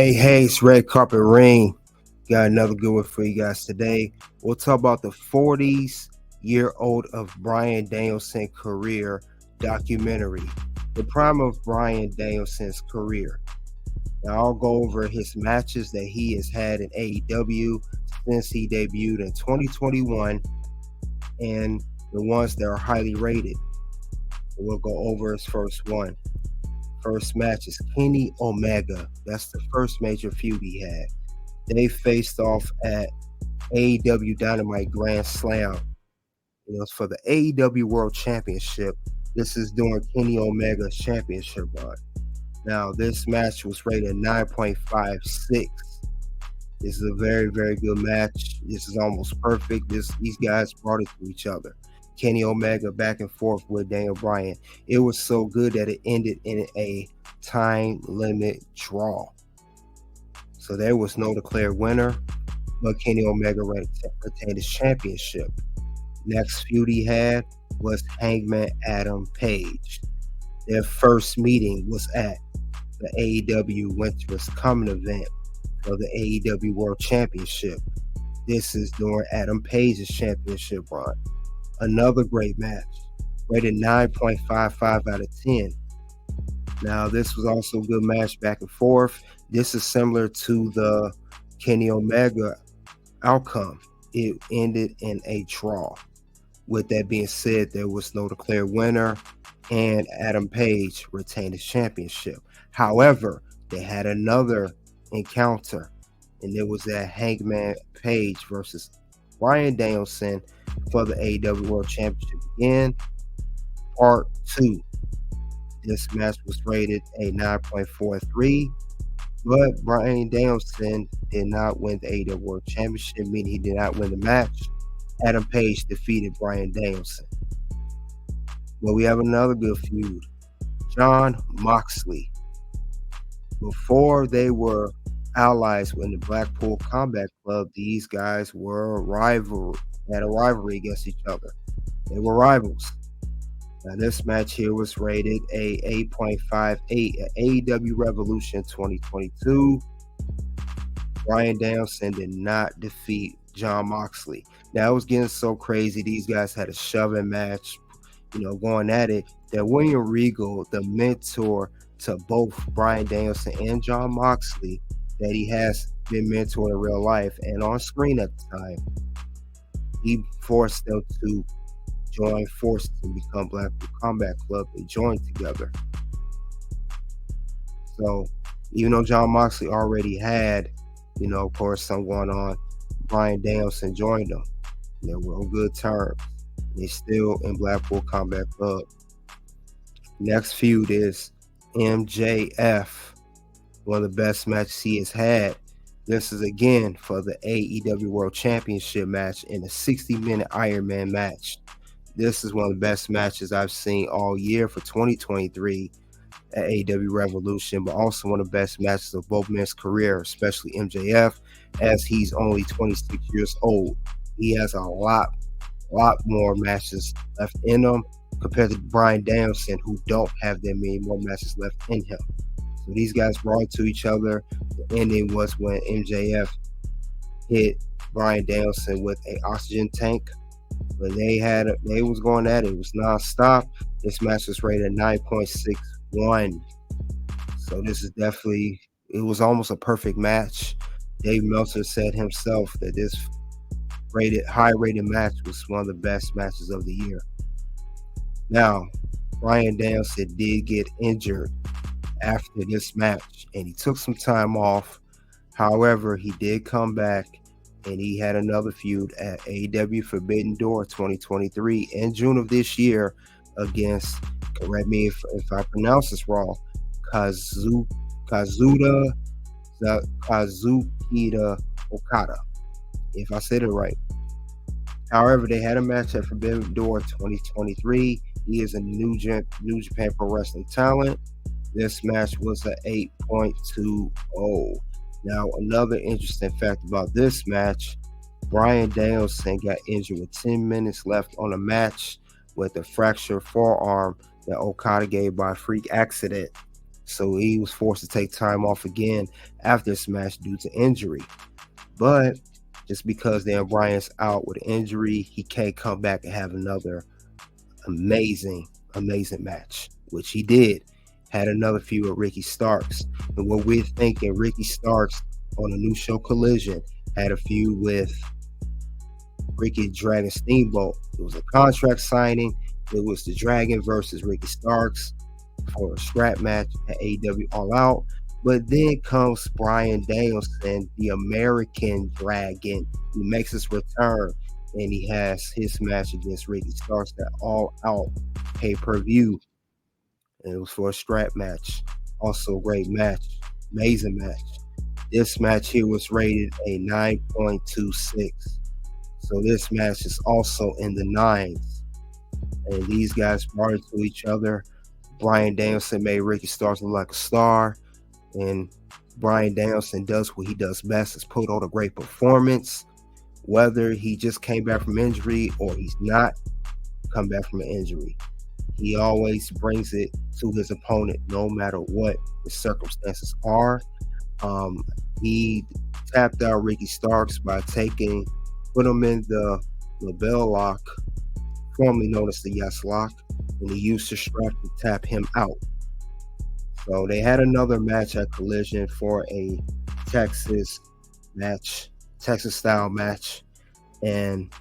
Hey, it's Red Carpet Ring. Got another good one for you guys today. We'll talk about the 40s-year-old of Bryan Danielson career documentary, the prime of Bryan Danielson's career. Now, I'll go over his matches that he has had in AEW since he debuted in 2021 and the ones that are highly rated. We'll go over his first one. First match is Kenny Omega. That's the first major feud he had. They faced off at AEW Dynamite Grand Slam. It was for the AEW World Championship. This is during Kenny Omega's championship run. Now, this match was rated 9.56. This is a very, very good match. This is almost perfect. These guys brought it to each other. Kenny Omega back and forth with Daniel Bryan. It was so good that it ended in a time limit draw. So there was no declared winner, but Kenny Omega retained his championship. Next feud he had was Hangman Adam Page. Their first meeting was at the AEW Winter's Coming event for the AEW World Championship. This is during Adam Page's championship run. Another great match, rated 9.55 out of 10. Now, this was also a good match back and forth. This is similar to the Kenny Omega outcome. It ended in a draw. With that being said, there was no declared winner, and Adam Page retained his championship. However, they had another encounter, and it was at Hangman Page versus Bryan Danielson for the AEW World Championship again, part 2. This match was rated a 9.43, but Bryan Danielson did not win the AEW World Championship, meaning he did not win the match. Adam Page defeated Bryan Danielson. But we have another good feud. Jon Moxley. Before they were allies in the Blackpool Combat Club, these guys were had a rivalry against each other. They were rivals. Now, this match here was rated a 8.58 at AEW Revolution 2022. Bryan Danielson did not defeat Jon Moxley. Now, it was getting so crazy. These guys had a shoving match, going at it, that William Regal, the mentor to both Bryan Danielson and Jon Moxley, that he has been mentored in real life and on screen at the time, he forced them to join forces and become Blackpool Combat Club. They joined together. So even though Jon Moxley already had, of course, something going on, Bryan Danielson joined them. They were on good terms. They still in Blackpool Combat Club. Next feud is MJF, one of the best matches he has had. This is again for the AEW World Championship match in a 60-minute Iron Man match. This is one of the best matches I've seen all year for 2023 at AEW Revolution, but also one of the best matches of both men's career, especially MJF, as he's only 26 years old. He has a lot more matches left in him compared to Bryan Danielson, who don't have that many more matches left in him. So these guys brought to each other. The ending was when MJF hit Bryan Danielson with an oxygen tank. But they was going at it. It was nonstop. This match was rated 9.61. So this is it was almost a perfect match. Dave Meltzer said himself that this high rated match was one of the best matches of the year. Now, Bryan Danielson did get injured after this match, and he took some time off. However, he did come back, and he had another feud at AEW Forbidden Door 2023 in June of this year against, correct me if I pronounce this wrong, Kazuchika Okada, if I said it right. However, they had a match at Forbidden Door 2023. He is a New Japan Pro Wrestling talent. This match was an 8.20. Now, another interesting fact about this match, Bryan Danielson got injured with 10 minutes left on the match with a fractured forearm that Okada gave by freak accident. So he was forced to take time off again after this match due to injury. But just because Dan Bryan's out with injury, he can't come back and have another amazing match, which he did. Had another feud with Ricky Starks. And what we're thinking, Ricky Starks on a new show Collision had a feud with Ricky Dragon Steamboat. It was a contract signing. It was the Dragon versus Ricky Starks for a scrap match at AEW All Out. But then comes Bryan Danielson, the American Dragon. He makes his return, and he has his match against Ricky Starks at All Out pay-per-view. And it was for a strap match. Also a great match. Amazing match. This match here was rated a 9.26. So this match is also in the 9s. And these guys brought it to each other. Bryan Danielson made Ricky Starks look like a star. And Bryan Danielson does what he does best, is put on a great performance. Whether he just came back from injury or he's not come back from an injury, he always brings it to his opponent no matter what the circumstances are. He tapped out Ricky Starks by put him in the label lock, formerly known as the Yes Lock, and he used the strap to tap him out. So they had another match at Collision for a Texas style match, and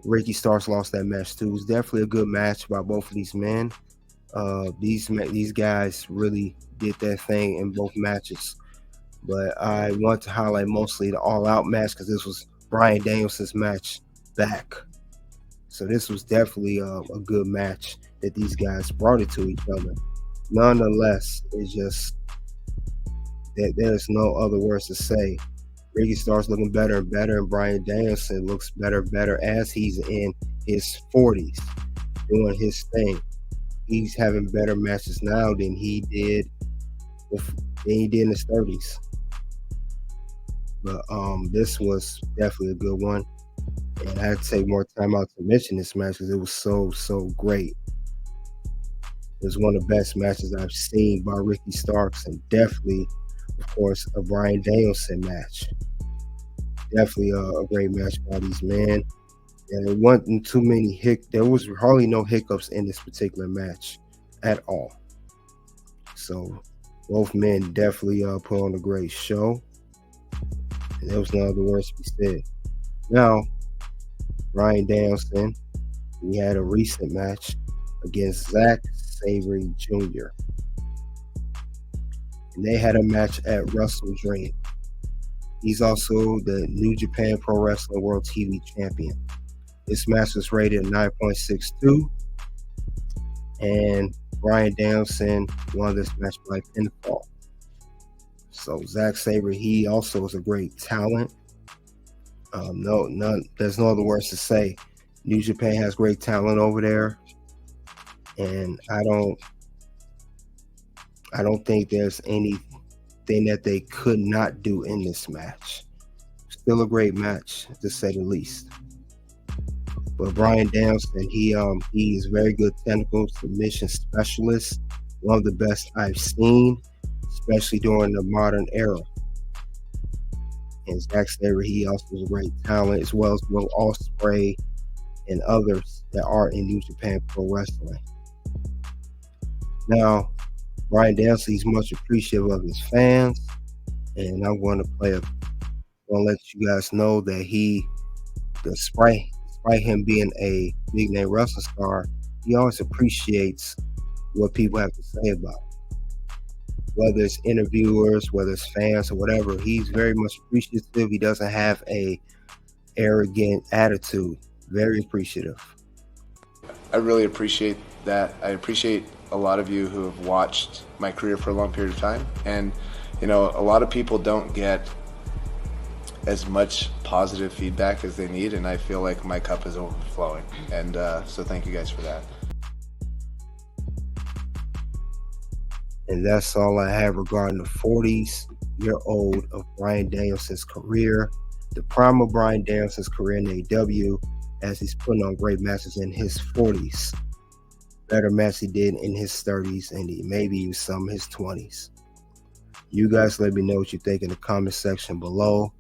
Ricky Starks lost that match too. It was definitely a good match by both of these men. These guys really did their thing in both matches. But I want to highlight mostly the All Out match because this was Bryan Danielson's match back. So this was definitely a good match that these guys brought it to each other. Nonetheless, it's just that there's no other words to say. Ricky Starks looking better and better, and Bryan Danielson looks better and better as he's in his 40s, doing his thing. He's having better matches now than he did in his 30s. But this was definitely a good one, and I had to take more time out to mention this match because it was so great. It was one of the best matches I've seen by Ricky Starks, and definitely, of course, a Bryan Danielson match. Definitely a great match by these men. And it wasn't too many there was hardly no hiccups in this particular match at all. So both men definitely put on a great show. And there was no other words to be said. Now, Bryan Danielson, we had a recent match against Zack Sabre Jr. And they had a match at Wrestle Dream. He's also the New Japan Pro Wrestling World TV Champion. This match was rated at 9.62. And Bryan Danielson won this match by pinfall. So Zack Sabre, he also is a great talent. There's no other words to say. New Japan has great talent over there. And I don't think there's anything that they could not do in this match. Still a great match, to say the least. But Bryan Danielson, he is very good technical submission specialist, one of the best I've seen, especially during the modern era. And Zack Sabre, he also is a great talent, as well as Will Ospreay and others that are in New Japan Pro Wrestling. Now, Bryan Danielson, he's much appreciative of his fans, and I'm going to let you guys know that despite him being a big name wrestling star, he always appreciates what people have to say about him. Whether it's interviewers, whether it's fans or whatever, he's very much appreciative. He doesn't have a arrogant attitude. Very appreciative. I really appreciate that. I appreciate a lot of you who have watched my career for a long period of time. And, a lot of people don't get as much positive feedback as they need, and I feel like my cup is overflowing. And so thank you guys for that. And that's all I have regarding the 40s-year-old of Bryan Danielson's career, the prime of Bryan Danielson's career in AEW, as he's putting on great matches in his 40s. better match he did in his 30s and maybe even some in his 20s. You guys let me know what you think in the comment section below.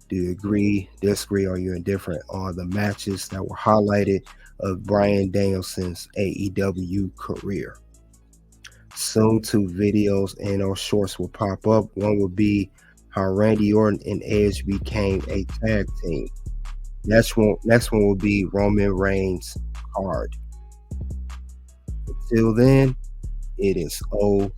Do you agree, disagree, or you're indifferent on the matches that were highlighted of Bryan Danielson's AEW career? Soon, two videos and or shorts will pop up. One will be how Randy Orton and Edge became a tag team. Next one will be Roman Reigns' card. Until then, it is OUT.